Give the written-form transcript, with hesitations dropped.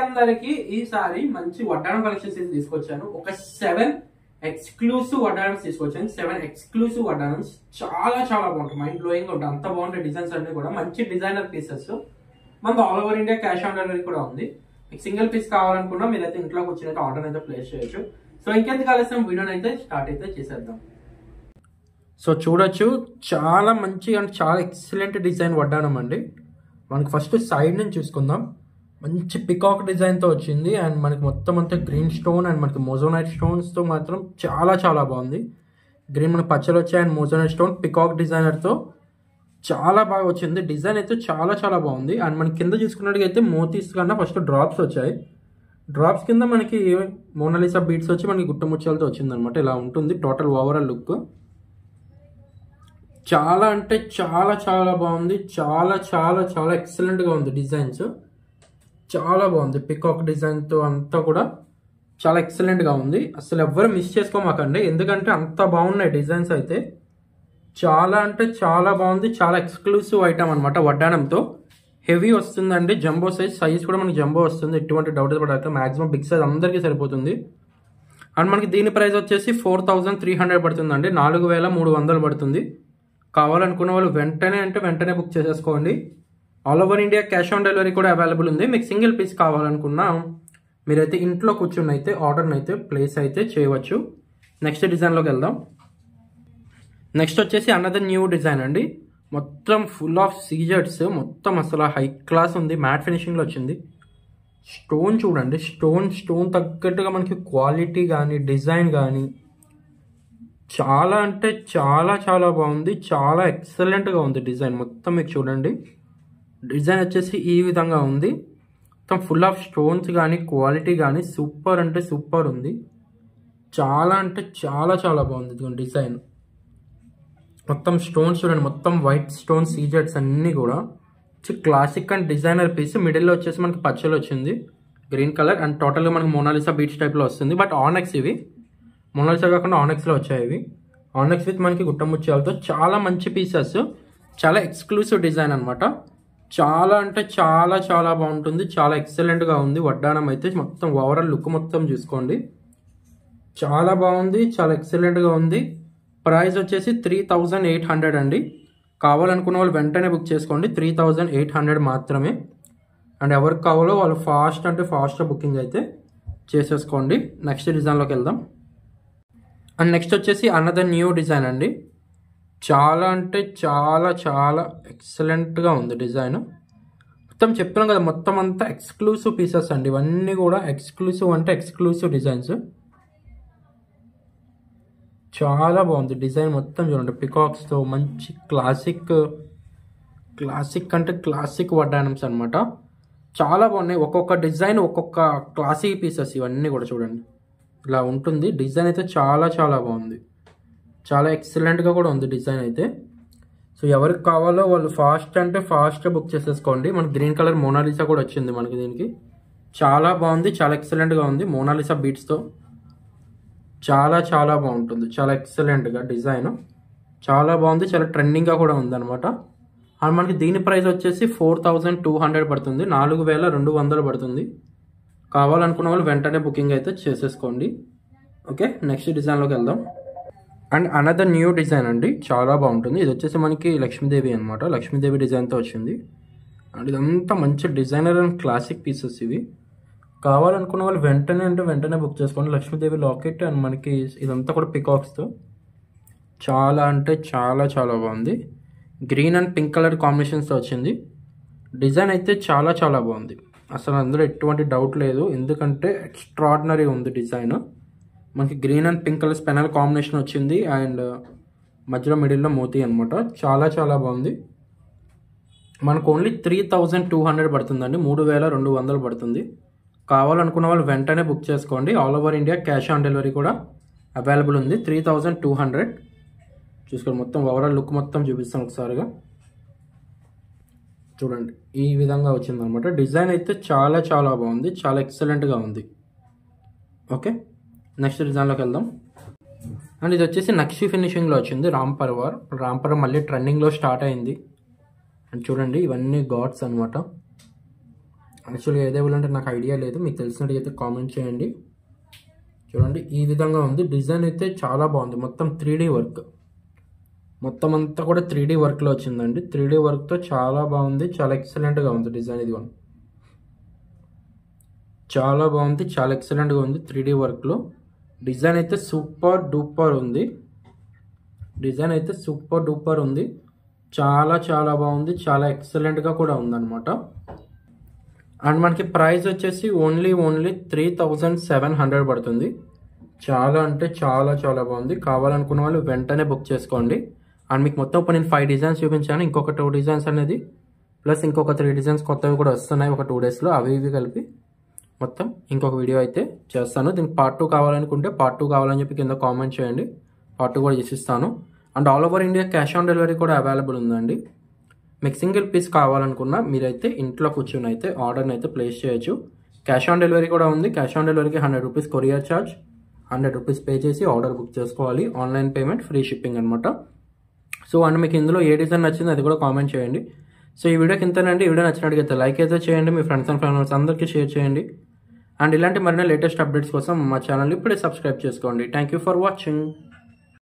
అందరికి ఈసారి మంచి వడ్డానం కలెక్షన్స్ తీసుకొచ్చాను. ఒక 7 ఎక్స్క్లూసివ్ వడ్డానమ్స్ తీసుకొచ్చాను. 7 ఎక్స్క్లూసివ్ వడ్డానమ్స్ చాలా చాలా బాగుంటాయి, మైండ్ బ్లోయింగ్ గా ఉంటాయి. అంత బాగుంటాయి డిజైన్స్ అన్ని కూడా మంచి డిజైనర్ పీసెస్. మనకు all over India cash on delivery కూడా ఉంది. మీకు సింగిల్ పీస్ కావాలనుకున్నా మీరైతే ఇంట్లోకి వచ్చినట్టు ఆర్డర్ అయితే ప్లేస్ చేయొచ్చు. సో ఇంకెందుకు ఆలస్యం, వీడియోని అయితే స్టార్ట్ అయితే చేసేద్దాం. సో చూడొచ్చు, చాలా మంచి అండ్ చాలా ఎక్సలెంట్ డిజైన్ వడ్డానం అండి. మనకి ఫస్ట్ సైడ్ నుంచి చూసుకుందాం. మంచి పికాక్ డిజైన్తో వచ్చింది అండ్ మనకి మొత్తం అంతా గ్రీన్ స్టోన్ అండ్ మనకి మోజోనైట్ స్టోన్స్తో మాత్రం చాలా చాలా బాగుంది. గ్రీన్ మనకి పచ్చలు వచ్చాయి అండ్ మోజోనైట్ స్టోన్ పికాక్ డిజైనర్తో చాలా బాగా వచ్చింది. డిజైన్ అయితే చాలా చాలా బాగుంది. అండ్ మనకి కింద చూసుకున్నట్టుగా అయితే మోతీస్ కన్నా ఫస్ట్ డ్రాప్స్ వచ్చాయి. డ్రాప్స్ కింద మనకి మోనాలిసా బీట్స్ వచ్చి మనకి గుట్టముత్యాలతో వచ్చింది అనమాట. ఇలా ఉంటుంది టోటల్ ఓవరాల్ లుక్. చాలా అంటే చాలా చాలా బాగుంది. చాలా చాలా చాలా ఎక్సలెంట్గా ఉంది. డిజైన్స్ చాలా బాగుంది. పికాక్ డిజైన్తో అంతా కూడా చాలా ఎక్సలెంట్గా ఉంది. అసలు ఎవ్వరు మిస్ చేసుకోమాకండి, ఎందుకంటే అంత బాగున్నాయి డిజైన్స్ అయితే. చాలా అంటే చాలా బాగుంది. చాలా ఎక్స్క్లూసివ్ ఐటమ్ అనమాట. వడ్డానంతో హెవీ వస్తుందండి. జంబో సైజ్ కూడా మనకి జంబో వస్తుంది. ఎటువంటి డౌట్ పడక మాక్సిమం బిగ్ సైజ్ అందరికీ సరిపోతుంది. అండ్ మనకి దీని ప్రైస్ వచ్చేసి 4300 పడుతుందండి. 4300 పడుతుంది. కావాలనుకున్న వాళ్ళు వెంటనే బుక్ చేసేసుకోండి. All over India cash on delivery కూడా అవైలబుల్ ఉంది. మీకు సింగిల్ పీస్ కావాలనుకున్నా మీరైతే ఇంట్లో కూర్చుని అయితే ఆర్డర్ని అయితే ప్లేస్ అయితే చేయవచ్చు. నెక్స్ట్ డిజైన్లోకి వెళ్దాం. నెక్స్ట్ వచ్చేసి అనదర్ న్యూ డిజైన్ అండి. మొత్తం ఫుల్ ఆఫ్ సీజర్స్, మొత్తం అసలు హై క్లాస్ ఉంది. మ్యాట్ ఫినిషింగ్లో వచ్చింది. స్టోన్ చూడండి, స్టోన్ తగ్గట్టుగా మనకి క్వాలిటీ కానీ డిజైన్ కానీ చాలా అంటే చాలా చాలా బాగుంది. చాలా ఎక్సలెంట్గా ఉంది డిజైన్ మొత్తం. మీకు చూడండి, డిజైన్ వచ్చేసి ఈ విధంగా ఉంది. మొత్తం ఫుల్ ఆఫ్ స్టోన్స్ కానీ క్వాలిటీ కానీ సూపర్ అంటే సూపర్ ఉంది. చాలా అంటే చాలా చాలా బాగుంది. ఇదిగోండి డిజైన్ మొత్తం స్టోన్స్ చూడండి, మొత్తం వైట్ స్టోన్ సీజెట్స్ అన్నీ కూడా క్లాసిక్ అండ్ డిజైనర్ పీస్. మిడిల్లో వచ్చేసి మనకి పచ్చలు వచ్చింది గ్రీన్ కలర్ అండ్ టోటల్గా మనకి మోనాలిసా బీచ్ టైప్లో వస్తుంది. బట్ ఆనెక్స్ ఇవి మోనాలిసా కాకుండా ఆనెక్స్లో వచ్చాయి. ఇవి ఆనెక్స్ విత్ మనకి గుట్టముత్యాలతో చాలా మంచి పీసెస్. చాలా ఎక్స్క్లూసివ్ డిజైన్ అనమాట. చాలా అంటే చాలా చాలా బాగుంటుంది. చాలా ఎక్సలెంట్గా ఉంది. వడ్డానం అయితే మొత్తం ఓవరాల్ లుక్ మొత్తం చూసుకోండి, చాలా బాగుంది. చాలా ఎక్సలెంట్గా ఉంది. ప్రైస్ వచ్చేసి 3800 అండి. కావాలనుకున్న వాళ్ళు వెంటనే బుక్ చేసుకోండి. 3800 మాత్రమే. అండ్ ఎవరికి కావాలో వాళ్ళు ఫాస్ట్గా బుకింగ్ అయితే చేసేసుకోండి. నెక్స్ట్ డిజైన్లోకి వెళ్దాం. అండ్ నెక్స్ట్ వచ్చేసి అనదర్ న్యూ డిజైన్ అండి. చాలా అంటే చాలా చాలా ఎక్సలెంట్గా ఉంది డిజైన్. మొత్తం చెప్తున్నాం కదా, మొత్తం అంతా ఎక్స్క్లూసివ్ పీసెస్ అండి. ఇవన్నీ కూడా ఎక్స్క్లూసివ్ అంటే ఎక్స్క్లూసివ్ డిజైన్స్. చాలా బాగుంది డిజైన్ మొత్తం చూడండి. పికాక్స్తో మంచి క్లాసిక్ అంటే క్లాసిక్ వడ్డానమ్స్ అనమాట. చాలా బాగున్నాయి. ఒక్కొక్క డిజైన్ ఒక్కొక్క క్లాసిక్ పీసెస్. ఇవన్నీ కూడా చూడండి ఇలా ఉంటుంది. డిజైన్ అయితే చాలా చాలా బాగుంది. చాలా ఎక్సలెంట్గా కూడా ఉంది డిజైన్ అయితే. సో ఎవరికి కావాలో వాళ్ళు ఫాస్ట్గా బుక్ చేసేసుకోండి. మనకి గ్రీన్ కలర్ మోనాలిసా కూడా వచ్చింది మనకి దీనికి. చాలా బాగుంది. చాలా ఎక్సలెంట్గా ఉంది. మోనాలిసా బీట్స్తో చాలా చాలా బాగుంటుంది. చాలా ఎక్సలెంట్గా డిజైన్ చాలా బాగుంది. చాలా ట్రెండింగ్గా కూడా ఉంది అనమాట. అండ్ మనకి దీని ప్రైస్ వచ్చేసి 4200 పడుతుంది. 4200 పడుతుంది. కావాలనుకున్న వాళ్ళు వెంటనే బుకింగ్ అయితే చేసేసుకోండి. ఓకే, నెక్స్ట్ డిజైన్లోకి వెళ్దాం. అండ్ అనదర్ న్యూ డిజైన్ అండి. చాలా బాగుంటుంది. ఇది వచ్చేసి మనకి లక్ష్మీదేవి అనమాట. లక్ష్మీదేవి డిజైన్తో వచ్చింది. అండ్ ఇదంతా మంచి డిజైనర్ అండ్ క్లాసిక్ పీసెస్ ఇవి. కావాలనుకున్న వాళ్ళు వెంటనే బుక్ చేసుకోండి. లక్ష్మీదేవి లాకెట్ అండ్ మనకి ఇదంతా కూడా పికాక్స్తో చాలా అంటే చాలా చాలా బాగుంది. గ్రీన్ అండ్ పింక్ కలర్ కాంబినేషన్స్తో వచ్చింది. డిజైన్ అయితే చాలా చాలా బాగుంది. అసలు అందులో ఎటువంటి డౌట్ లేదు, ఎందుకంటే ఎక్స్ట్రాడినరీ ఉంది డిజైన్. మనకి green and pink colour spinel combination వచ్చింది అండ్ మధ్యలో మిడిల్లో మోతీ అనమాట. చాలా చాలా బాగుంది. మనకు ఓన్లీ 3200 పడుతుందండి. 3200 పడుతుంది. కావాలనుకున్న వాళ్ళు వెంటనే బుక్ చేసుకోండి. All over India cash on delivery కూడా అవైలబుల్ ఉంది. 3200 చూసుకోండి. మొత్తం ఓవరాల్ లుక్ మొత్తం చూపిస్తాను ఒకసారిగా. చూడండి ఈ విధంగా వచ్చింది అనమాట. డిజైన్ అయితే చాలా చాలా బాగుంది. చాలా ఎక్సలెంట్గా ఉంది. ఓకే, నెక్స్ట్ డిజైన్లోకి వెళ్దాం. అండ్ ఇది వచ్చేసి నక్షి ఫినిషింగ్లో వచ్చింది. రాంపర్వర్ మళ్ళీ ట్రెండింగ్లో స్టార్ట్ అయింది. అండ్ చూడండి ఇవన్నీ గాడ్స్ అనమాట. యాక్చువల్గా ఏ లెవెల్ అంటే నాకు ఐడియా లేదు, మీకు తెలిసినట్టయితే కామెంట్ చేయండి. చూడండి ఈ విధంగా ఉంది. డిజైన్ అయితే చాలా బాగుంది. మొత్తం 3D వర్క్, మొత్తం అంతా కూడా 3D వర్క్లో వచ్చిందండి. 3D వర్క్తో చాలా బాగుంది, చాలా ఎక్సలెంట్గా ఉంది డిజైన్. ఇది చాలా బాగుంది, చాలా ఎక్సలెంట్గా ఉంది 3D వర్క్లో. డిజైన్ అయితే సూపర్ డూపర్ ఉంది. డిజైన్ అయితే సూపర్ డూపర్ ఉంది. చాలా చాలా బాగుంది, చాలా ఎక్సలెంట్గా కూడా ఉందన్నమాట. అండ్ మనకి ప్రైస్ వచ్చేసి ఓన్లీ 3700 పడుతుంది. చాలా అంటే చాలా చాలా బాగుంది. కావాలనుకున్న వాళ్ళు వెంటనే బుక్ చేసుకోండి. అండ్ మీకు మొత్తం ఇప్పుడు నేను 5 డిజైన్స్ చూపించాను. ఇంకొక 2 డిజైన్స్ అనేది ప్లస్ ఇంకొక 3 డిజైన్స్ కొత్తవి కూడా వస్తున్నాయి ఒక 2 డేస్లో. అవి ఇవి కలిపి మొత్తం ఇంకొక వీడియో అయితే చేస్తాను. దీనికి పార్ట్ 2 కావాలనుకుంటే పార్ట్ 2 కావాలని చెప్పి కింద కామెంట్ చేయండి, పార్ట్ 2 కూడా చేసిస్తాను. And all over India cash on delivery కూడా అవైలబుల్ ఉందండి. మీకు సింగిల్ పీస్ కావాలనుకున్నా మీరైతే ఇంట్లో కూర్చొని అయితే ఆర్డర్ని అయితే ప్లేస్ చేయొచ్చు. క్యాష్ ఆన్ డెలివరీ కూడా ఉంది. క్యాష్ ఆన్ డెలివరీకి 100 rupees courier charge, 100 rupees pay చేసి ఆర్డర్ బుక్ చేసుకోవాలి. ఆన్లైన్ పేమెంట్, ఫ్రీ షిప్పింగ్ అనమాట. సో అండ్ మీకు ఇందులో ఏ డిజైన్ నచ్చింది అది కూడా కామెంట్ చేయండి. సో ఈ వీడియోకి ఇంతేనండి. ఈ వీడియో నచ్చినట్టుగా లైక్ అయితే చేయండి, మీ ఫ్రెండ్స్ అండ్ ఫ్యామిలీస్ అందరికీ షేర్ చేయండి. అండ్ ఇలాంటి మరిన్ని లేటెస్ట్ అప్డేట్స్ కోసం మా ఛానల్ ఇప్పుడే సబ్స్క్రైబ్ చేసుకోండి. Thank you for watching.